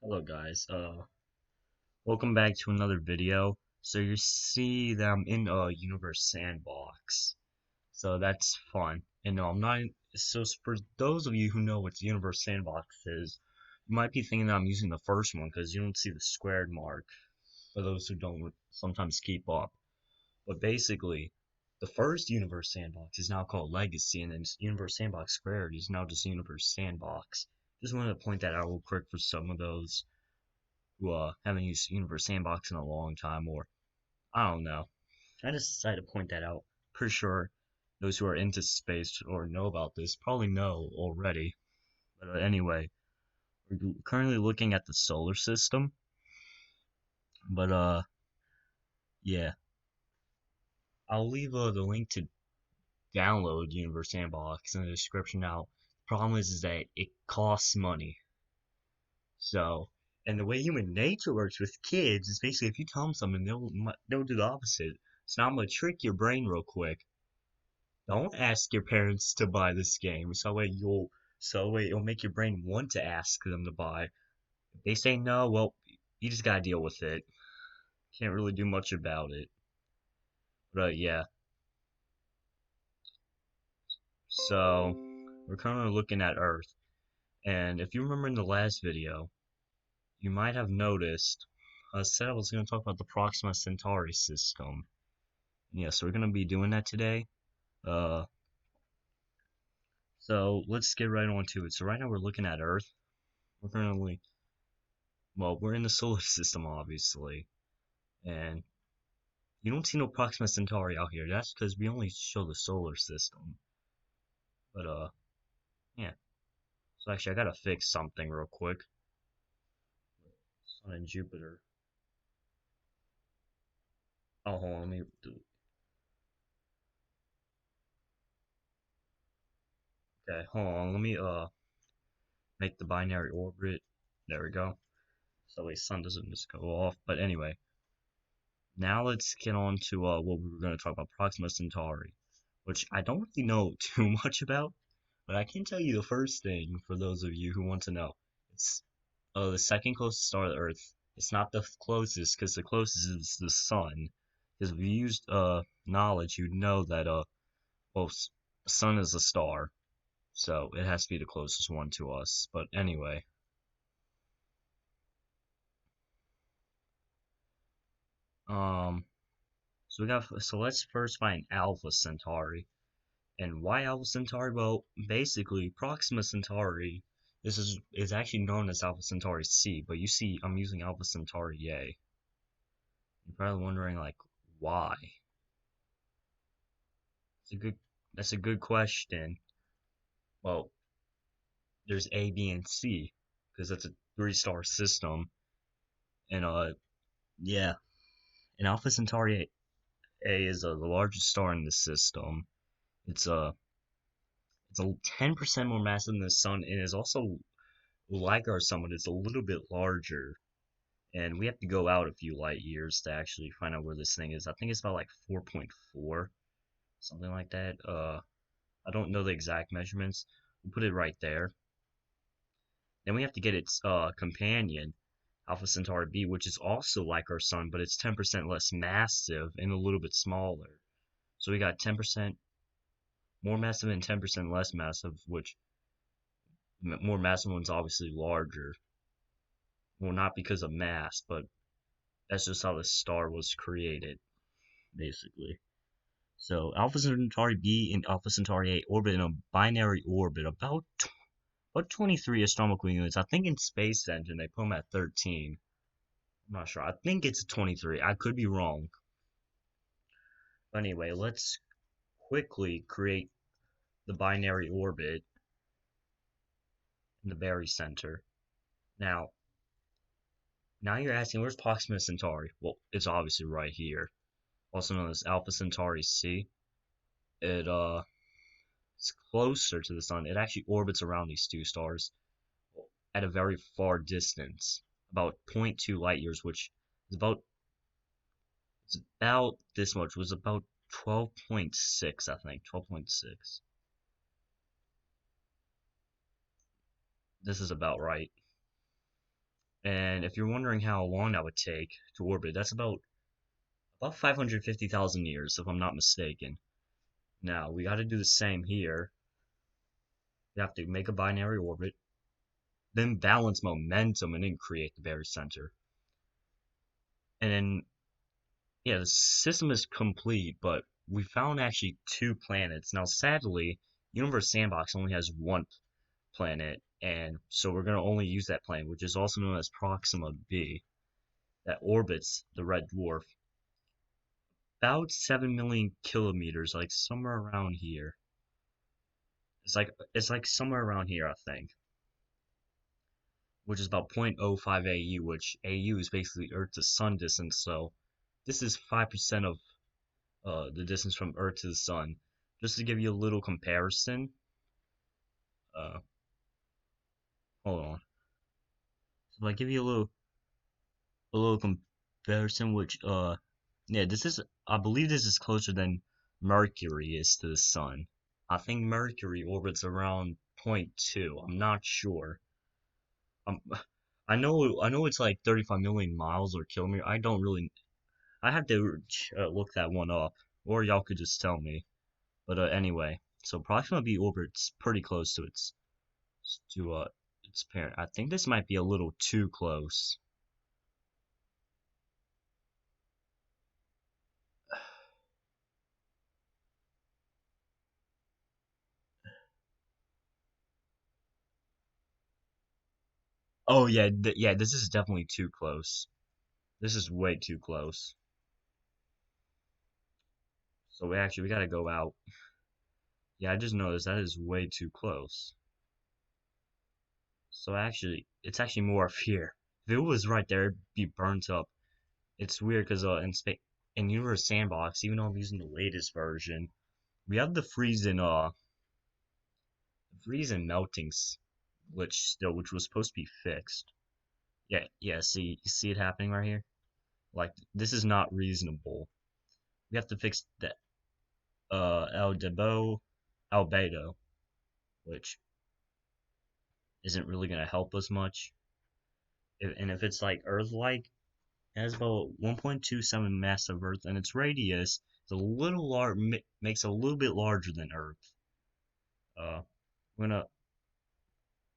Hello guys, welcome back to another video. So you see that I'm in a universe sandbox. So that's fun. And no, I'm not so for those of you who know what the universe sandbox is, you might be thinking that I'm using the first one because you don't see the squared mark for those who don't sometimes keep up. But basically, the first universe sandbox is now called Legacy, and then universe sandbox squared is now just universe sandbox. Just wanted to point that out real quick for some of those who haven't used Universe Sandbox in a long time, or I don't know. I just decided to point that out. Pretty sure those who are into space or know about this probably know already. But anyway, we're currently looking at the solar system. But yeah, I'll leave the link to download Universe Sandbox in the description now. The problem is that it costs money. So, and the way human nature works with kids is basically if you tell them something, they'll do the opposite. So now I'm gonna trick your brain real quick. Don't ask your parents to buy this game, so it'll make your brain want to ask them to buy. If they say no, well, you just gotta deal with it. Can't really do much about it. But yeah, so we're currently looking at Earth, and if you remember in the last video, you might have noticed I said I was going to talk about the Proxima Centauri system. Yeah, so we're going to be doing that today. Uh, so let's get right on to it. So right now we're looking at Earth. We're currently, well, we're in the solar system, obviously, and you don't see no Proxima Centauri out here. That's because we only show the solar system. But yeah. So actually, I gotta fix something real quick. Sun and Jupiter. Oh, hold on, let me do. Okay, hold on. Let me make the binary orbit. There we go. So the sun doesn't just go off. But anyway, now let's get on to what we were going to talk about, Proxima Centauri, which I don't really know too much about, but I can tell you the first thing for those of you who want to know. It's the second closest star to Earth. It's not the closest because the closest is the sun. Because if you used knowledge, you'd know that well, sun is a star, so it has to be the closest one to us. But anyway, um, so let's first find Alpha Centauri. And why Alpha Centauri? Well, basically, Proxima Centauri. This is actually known as Alpha Centauri C, but you see, I'm using Alpha Centauri A. You're probably wondering like why. It's a good. That's a good question. Well, there's A, B, and C because that's a three-star system, and yeah, and Alpha Centauri A is the largest star in the system. It's a 10% more massive than the sun, and is also like our sun, but it's a little bit larger. And we have to go out a few light years to actually find out where this thing is. I think it's about like 4.4, something like that. I don't know the exact measurements. We'll put it right there. Then we have to get its companion, Alpha Centauri B, which is also like our sun, but it's 10% less massive and a little bit smaller. So we got 10% more massive and 10% less massive, which more massive one's obviously larger. Well, not because of mass, but that's just how the star was created, basically. So Alpha Centauri B and Alpha Centauri A orbit in a binary orbit about 23 astronomical units. I think in Space Engine they put them at 13. I'm not sure. I think it's 23. I could be wrong. But anyway, let's quickly create the binary orbit in the very center. Now you're asking, where's Proxima Centauri? Well, it's obviously right here, also known as Alpha Centauri C. It's closer to the sun. It actually orbits around these two stars at a very far distance, about zero point 0.2 light years, which is about this much. Was about 12.6, I think, 12.6. This is about right. And if you're wondering how long that would take to orbit, that's about 550,000 years, if I'm not mistaken. Now, we got to do the same here. We have to make a binary orbit, then balance momentum, and then create the very center. And then, yeah, the system is complete, but we found actually 2 planets. Now, sadly, Universe Sandbox only has one planet, and so we're going to only use that planet, which is also known as Proxima B, that orbits the red dwarf about 7 million kilometers, like somewhere around here. It's like somewhere around here, I think, which is about 0.05 AU, which AU is basically Earth to Sun distance. So this is 5% of the distance from Earth to the Sun. Just to give you a little comparison, uh, hold on. So if I give you a little comparison, which yeah, I believe this is closer than Mercury is to the Sun. I think Mercury orbits around zero point 0.2. I'm not sure. Um, I know it's like 35 million miles or kilometers. I don't really. I have to look that one up, or y'all could just tell me. But anyway, so Proxima B orbits pretty close to its parent. I think this might be a little too close. Oh yeah, yeah. This is definitely too close. This is way too close. So we gotta go out. Yeah, I just noticed that is way too close. So it's actually more up here. If it was right there, it'd be burnt up. It's weird because in Universe Sandbox, even though I'm using the latest version, we have the freeze and melting glitch still, which was supposed to be fixed. Yeah, yeah. See, you see it happening right here. Like this is not reasonable. We have to fix that. Albedo, which isn't really gonna help us much. And if it's like Earth-like, it has about 1.27 mass of Earth, and its radius is a little large, makes it a little bit larger than Earth. I'm gonna.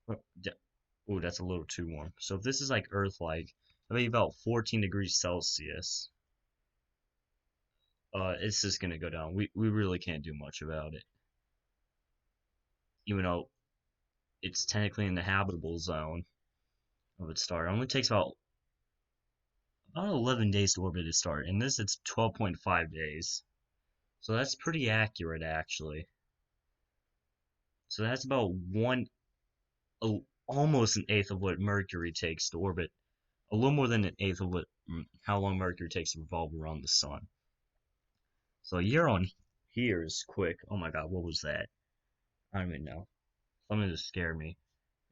Oh, that's a little too warm. So if this is like Earth-like, maybe about 14 degrees Celsius, it's just gonna go down. We really can't do much about it, even though it's technically in the habitable zone of its star. It only takes about 11 days to orbit its star. In this, it's 12.5 days. So that's pretty accurate, actually. So that's about almost an eighth of what Mercury takes to orbit. A little more than an eighth of how long Mercury takes to revolve around the sun. So a year on here is quick. Oh my god, what was that? I don't even know. Something just scared me.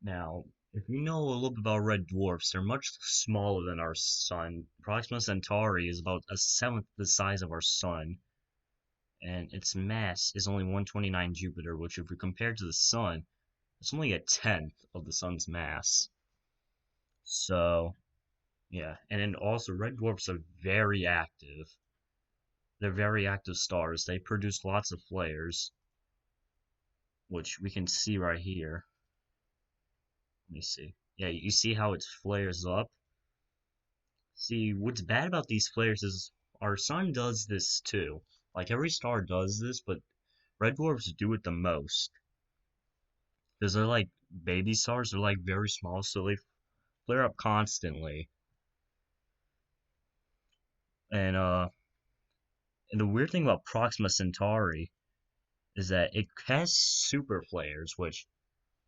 Now, if you know a little bit about red dwarfs, they're much smaller than our sun. Proxima Centauri is about a seventh the size of our sun, and its mass is only 129 Jupiter, which if we compare to the sun, it's only a tenth of the sun's mass. So, yeah, and then also red dwarfs are very active. They're very active stars. They produce lots of flares, which we can see right here. Let me see. Yeah, you see how it flares up? See, what's bad about these flares is our sun does this too. Like every star does this, but red dwarfs do it the most. Because they're like baby stars, they're like very small, so they flare up constantly. And and the weird thing about Proxima Centauri is that it has super flares, which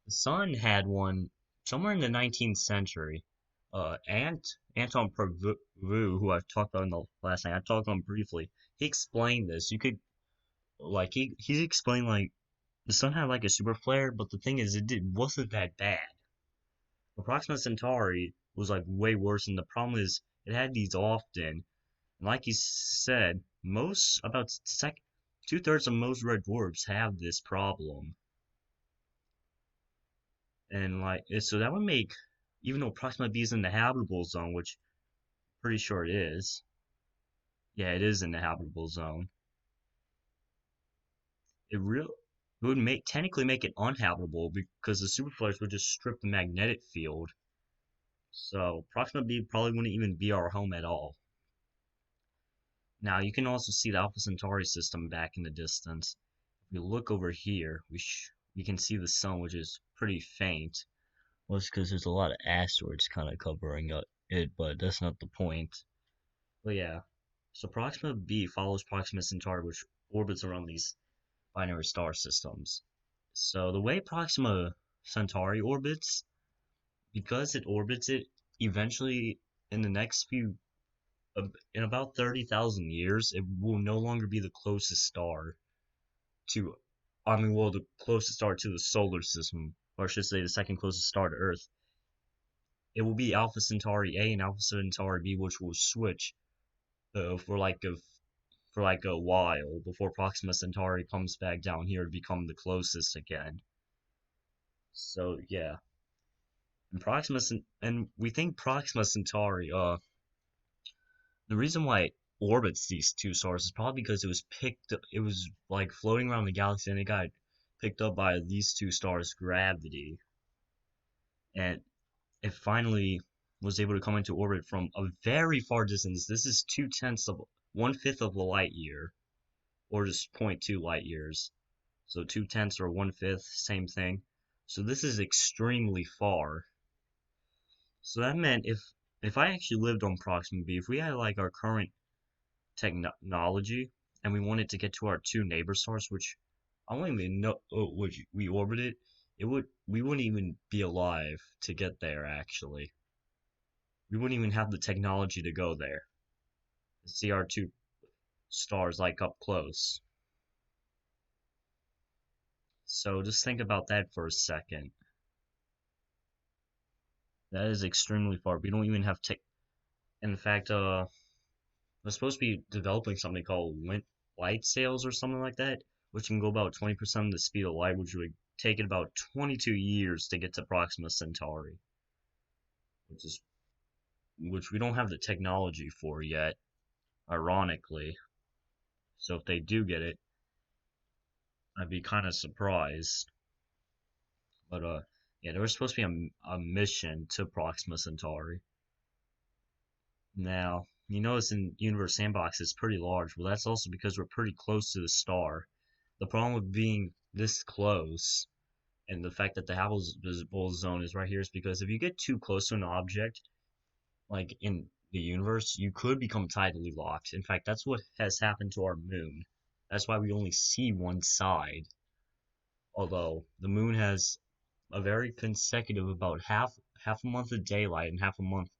the sun had one somewhere in the 19th century. Anton Provu, who I've talked about in the last night, I talked on briefly. He explained this. You could like he explained like the sun had like a super flare, but the thing is wasn't that bad. The Proxima Centauri was like way worse, and the problem is it had these often. And like he said, most about 2/3 of most red dwarfs have this problem. And like so that would make even though Proxima B is in the habitable zone, which I'm pretty sure it is. Yeah, it is in the habitable zone. It would technically make it unhabitable because the superflares would just strip the magnetic field. So Proxima B probably wouldn't even be our home at all. Now you can also see the Alpha Centauri system back in the distance. If we look over here, we can see the sun, which is pretty faint. Well, it's because there's a lot of asteroids kind of covering it, but that's not the point. But yeah, so Proxima B follows Proxima Centauri, which orbits around these binary star systems. So the way Proxima Centauri orbits, because it orbits it, eventually in the next in about 30,000 years, it will no longer be the closest star to, well, the closest star to the solar system, or I should say the second closest star to Earth. It will be Alpha Centauri A and Alpha Centauri B, which will switch for like a while before Proxima Centauri comes back down here to become the closest again. So yeah, and we think Proxima Centauri. The reason why it orbits these two stars is probably because it was like floating around the galaxy, and it got picked up by these two stars' gravity, and it finally was able to come into orbit from a very far distance. This is 1/5 of a light year, or just 0.2 light years. So 2/10 or 1/5, same thing. So this is extremely far. So that meant if I actually lived on Proxima B, if we had like our current technology and we wanted to get to our two neighbor stars, which I don't even know which we orbited, we wouldn't even be alive to get there actually. We wouldn't even have the technology to go there. To see our two stars like up close. So just think about that for a second. That is extremely far. We don't even have tech. In fact, we're supposed to be developing something called light sails or something like that, which can go about 20% of the speed of light, which would take it about 22 years to get to Proxima Centauri, which we don't have the technology for yet, ironically. So if they do get it, I'd be kind of surprised. But yeah, there was supposed to be a mission to Proxima Centauri. Now, you notice in Universe Sandbox it's pretty large. Well, that's also because we're pretty close to the star. The problem with being this close and the fact that the habitable zone is right here is because if you get too close to an object, like in the universe, you could become tidally locked. In fact, that's what has happened to our moon. That's why we only see one side. Although the moon has a very consecutive about half a month of daylight and half a month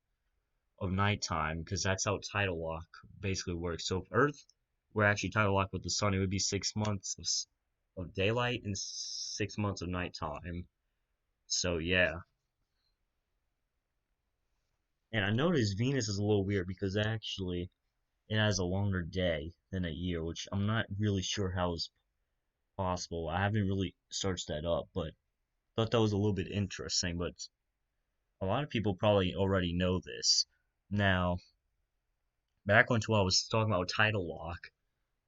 of nighttime, because that's how tidal lock basically works. So if Earth were actually tidal locked with the sun, it would be 6 months of daylight and 6 months of nighttime. So yeah. And I noticed Venus is a little weird because actually it has a longer day than a year, which I'm not really sure how is possible. I haven't really searched that up, but thought that was a little bit interesting. But a lot of people probably already know this. Now, back onto what I was talking about tidal lock.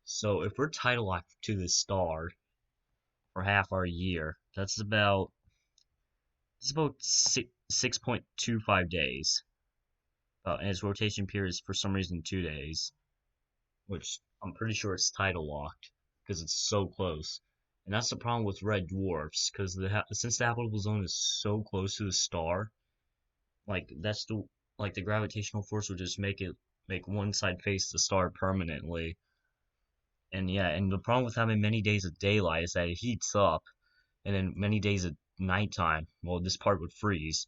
So if we're tidal locked to this star for half our year, it's about 6.25 days. And its rotation period is for some reason 2 days, which I'm pretty sure it's tidal locked because it's so close. And that's the problem with red dwarfs, because since the habitable zone is so close to the star, like the gravitational force would just make one side face the star permanently. And yeah, and the problem with having many days of daylight is that it heats up, and then many days of nighttime, well, this part would freeze.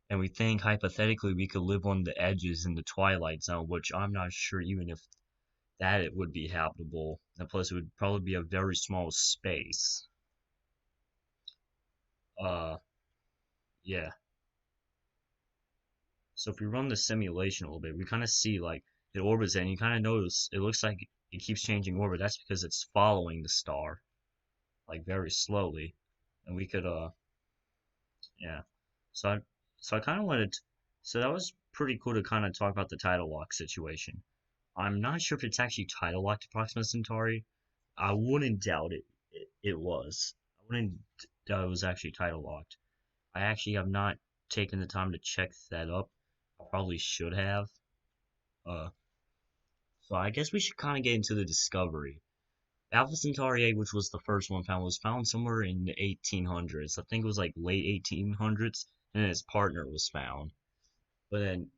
And we think hypothetically we could live on the edges in the twilight zone, which I'm not sure even if that it would be habitable. And plus, it would probably be a very small space. Uh, yeah. So if we run the simulation a little bit, we kind of see like it orbits, and you kind of notice it looks like it keeps changing orbit. That's because it's following the star, like very slowly. And we could, yeah. So So I kind of wanted, so that was pretty cool to kind of talk about the tidal lock situation. I'm not sure if it's actually tidal locked to Proxima Centauri. I wouldn't doubt it was. I wouldn't doubt it was actually tidal locked. I actually have not taken the time to check that up. I probably should have. Uh, so I guess we should kind of get into the discovery. Alpha Centauri A, which was the first one found, was found somewhere in the 1800s. I think it was like late 1800s, and its partner was found. But then,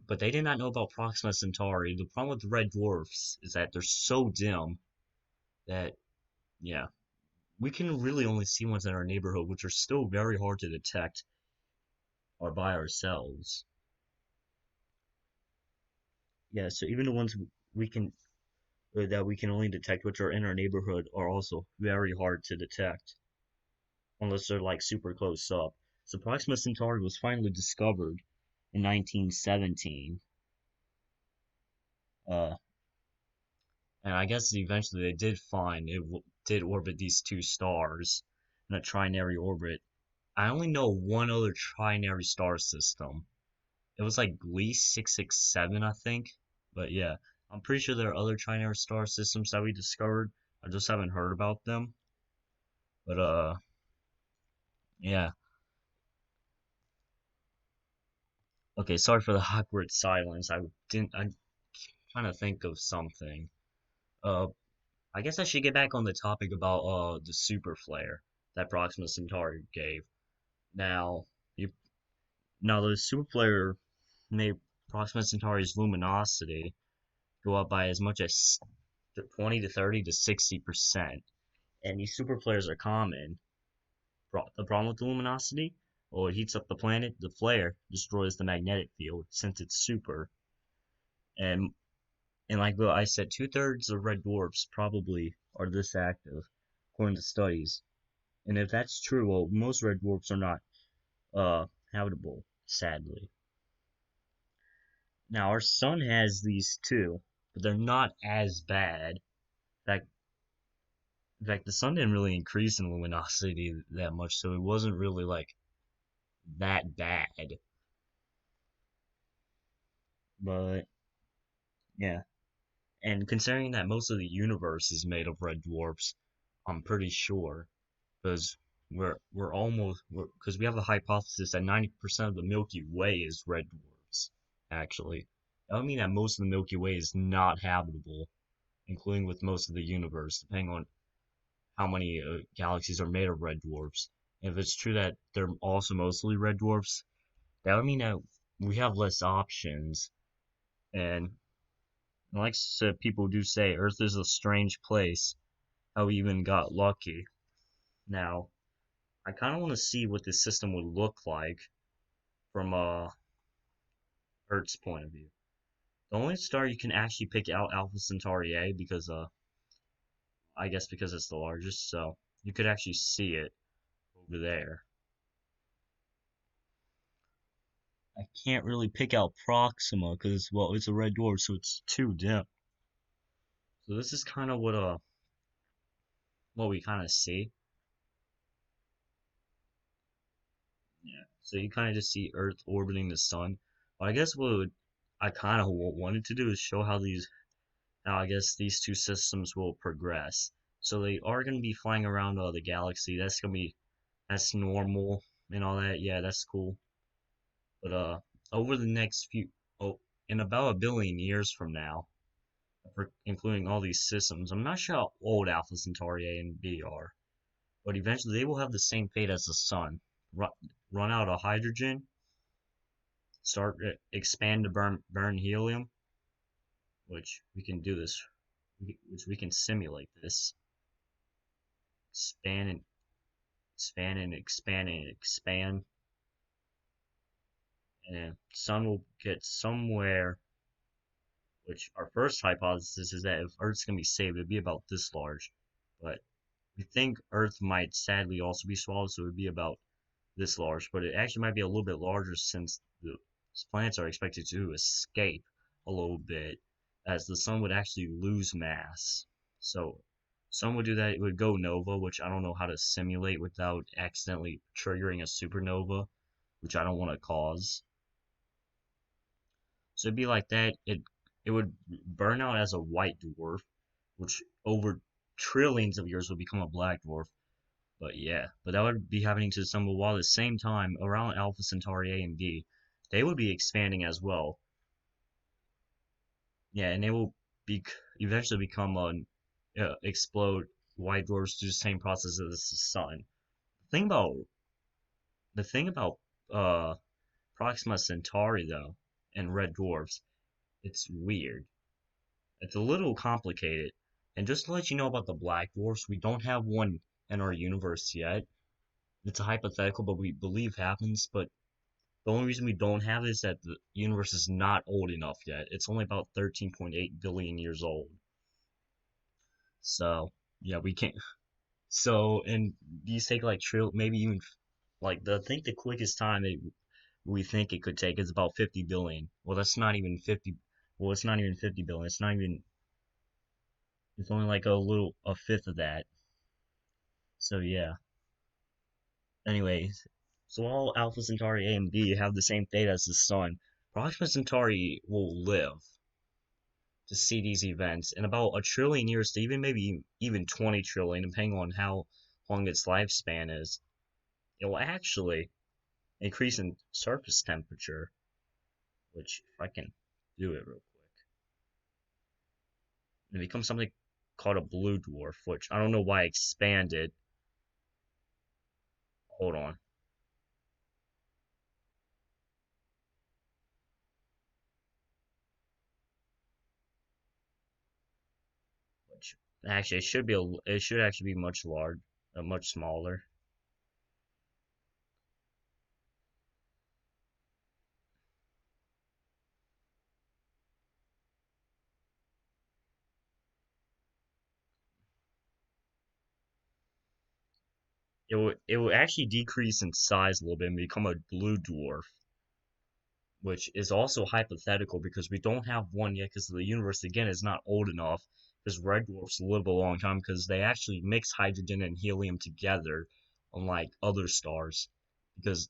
but they did not know about Proxima Centauri. The problem with the red dwarfs is that they're so dim that, yeah, we can really only see ones in our neighborhood, which are still very hard to detect or by ourselves. Yeah, so even the ones we can that we can only detect, which are in our neighborhood, are also very hard to detect unless they're like super close up. So Proxima Centauri was finally discovered in 1917. Uh, and I guess eventually they did find it did orbit these two stars in a trinary orbit. I only know one other trinary star system. It was like Gliese 667, I think. But yeah, I'm pretty sure there are other trinary star systems that we discovered. I just haven't heard about them. But yeah. Okay, sorry for the awkward silence. I'm trying to think of something. Uh, I guess I should get back on the topic about the super flare that Proxima Centauri gave. Now, you now the super flare made Proxima Centauri's luminosity go up by as much as 20 to 30 to 60%. And these super flares are common. The problem with the luminosity? Well, it heats up the planet. The flare destroys the magnetic field since it's super. And and like what I said, 2/3 of red dwarfs probably are this active, according to studies. And if that's true, well, most red dwarfs are not habitable, sadly. Now our sun has these too, but they're not as bad. In fact, the sun didn't really increase in luminosity that much, so it wasn't really like that bad. But yeah, and considering that most of the universe is made of red dwarfs, I'm pretty sure because we're almost because we have a hypothesis that 90% of the Milky Way is red dwarfs. Actually, that would mean that most of the Milky Way is not habitable, including with most of the universe, depending on how many galaxies are made of red dwarfs. If it's true that they're also mostly red dwarfs, that would mean that we have less options. And like I said, people do say Earth is a strange place. How we even got lucky. Now, I kind of want to see what this system would look like from Earth's point of view. The only star you can actually pick out Alpha Centauri A because I guess because it's the largest, so you could actually see it over there. I can't really pick out Proxima because well, it's a red dwarf, so it's too dim. So this is kind of what we kind of see. Yeah. So you kind of just see Earth orbiting the sun. But I guess I kind of wanted to do is show how I guess these two systems will progress. So they are going to be flying around the galaxy. That's normal and all that. Yeah, that's cool. But over the next in about a billion years from now, including all these systems, I'm not sure how old Alpha Centauri A and B are, but eventually they will have the same fate as the sun. Run, run out of hydrogen, start expand to burn helium, which we can do this, which we can simulate this. Expand and expand and expand and expand, and sun will get somewhere. Which our first hypothesis is that if Earth's gonna be saved, it'd be about this large, but we think Earth might sadly also be swallowed, so it'd be about this large. But it actually might be a little bit larger since the planets are expected to escape a little bit, as the sun would actually lose mass. So some would do that. It would go nova, which I don't know how to simulate without accidentally triggering a supernova, which I don't want to cause. So it'd be like that. It would burn out as a white dwarf, which over trillions of years would become a black dwarf. But yeah, but that would be happening to some while at the same time around Alpha Centauri A and B, they would be expanding as well. Yeah, and they will be eventually become explode white dwarfs through the same process as the sun. The thing about the thing about uh Proxima Centauri though and red dwarfs, it's weird. It's a little complicated. And just to let you know about the black dwarfs, we don't have one in our universe yet. It's a hypothetical, but we believe happens. But the only reason we don't have it is that the universe is not old enough yet. It's only about 13.8 billion years old. So yeah, we can't. So and these take like maybe even like the I think the quickest time we think it could take is about 50 billion. Well, that's not even 50. Well, it's not even 50 billion. It's not even. It's only like a fifth of that. So yeah. Anyways, so all Alpha Centauri A and B have the same fate as the Sun. Proxima Centauri will live to see these events in about a trillion years to even maybe even 20 trillion, depending on how long its lifespan is. It will actually increase in surface temperature, which if I can do it real quick, it becomes something called a blue dwarf, which I don't know why I expanded. Hold on. Which actually it should actually be much large, much smaller. It will actually decrease in size a little bit and become a blue dwarf, which is also hypothetical because we don't have one yet because the universe again is not old enough because red dwarfs live a long time because they actually mix hydrogen and helium together unlike other stars because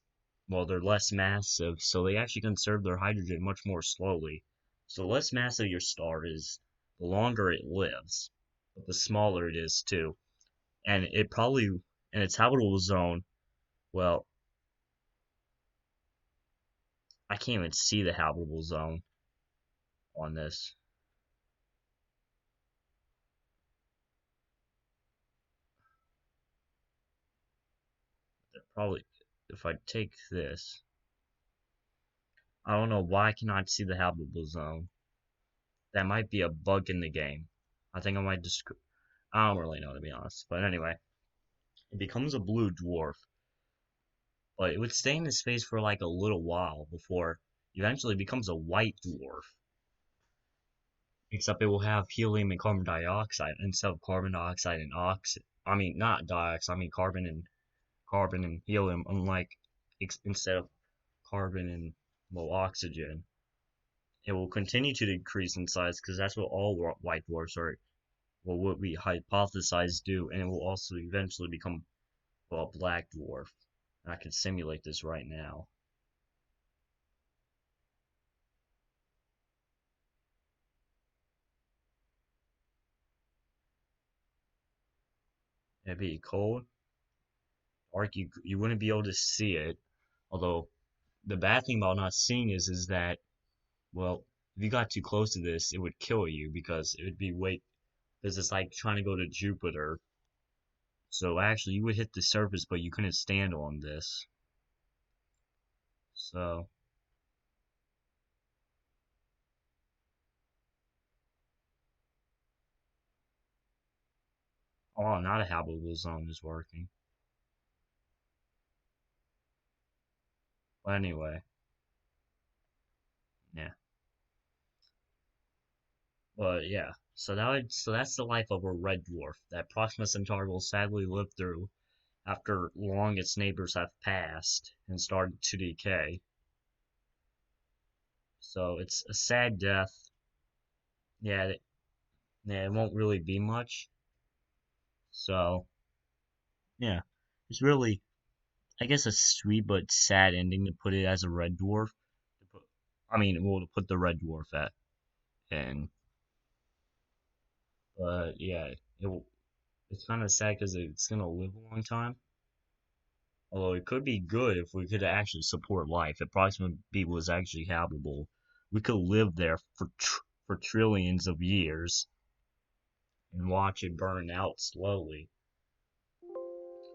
well they're less massive so they actually conserve their hydrogen much more slowly. So the less massive your star is, the longer it lives, but the smaller it is too. And it probably in its habitable zone, well, I can't even see the habitable zone on this. Probably, if I take this, I don't know why I cannot see the habitable zone. That might be a bug in the game. I think I might just. I don't really know to be honest. But anyway, it becomes a blue dwarf, but it would stay in this space for like a little while before eventually becomes a white dwarf. Except it will have helium and carbon dioxide instead of carbon dioxide and oxygen. I mean, not dioxide. I mean carbon and helium. Unlike instead of carbon and well oxygen, it will continue to decrease in size because that's what all white dwarfs are. Well, what we hypothesize do, and it will also eventually become well a black dwarf. And I can simulate this right now. It'd be cold, dark. You wouldn't be able to see it. Although the bad thing about not seeing is that well, if you got too close to this, it would kill you because it would be way because it's like trying to go to Jupiter. So actually, you would hit the surface, but you couldn't stand on this. So oh, not a habitable zone is working. But anyway, yeah. But yeah. So that's the life of a red dwarf that Proxima Centauri will sadly live through after long its neighbors have passed and started to decay. So it's a sad death. Yeah, yeah, it won't really be much. So yeah, it's really I guess a sweet but sad ending to put it as a red dwarf. To put, I mean, well, to put the red dwarf at, and but yeah, it's kind of sad because it's gonna live a long time. Although it could be good if we could actually support life. If Proxima B was actually habitable, we could live there for trillions of years and watch it burn out slowly.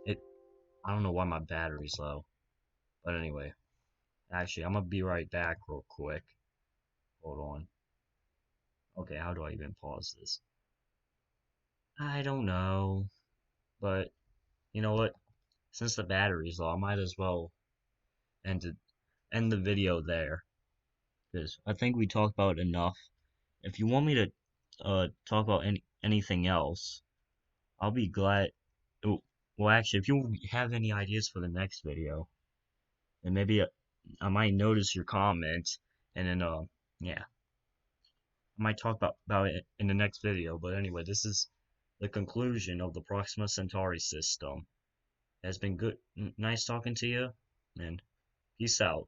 It I don't know why my battery's low, but anyway, actually I'm gonna be right back real quick. Hold on. Okay, how do I even pause this? I don't know, but you know what? Since the battery's low, I might as well end it, end the video there because I think we talked about enough. If you want me to talk about anything else, I'll be glad. Oh, well, actually, if you have any ideas for the next video, then maybe I might notice your comment, and then yeah, I might talk about it in the next video. But anyway, this is the conclusion of the Proxima Centauri system. It's been good, nice talking to you, and peace out.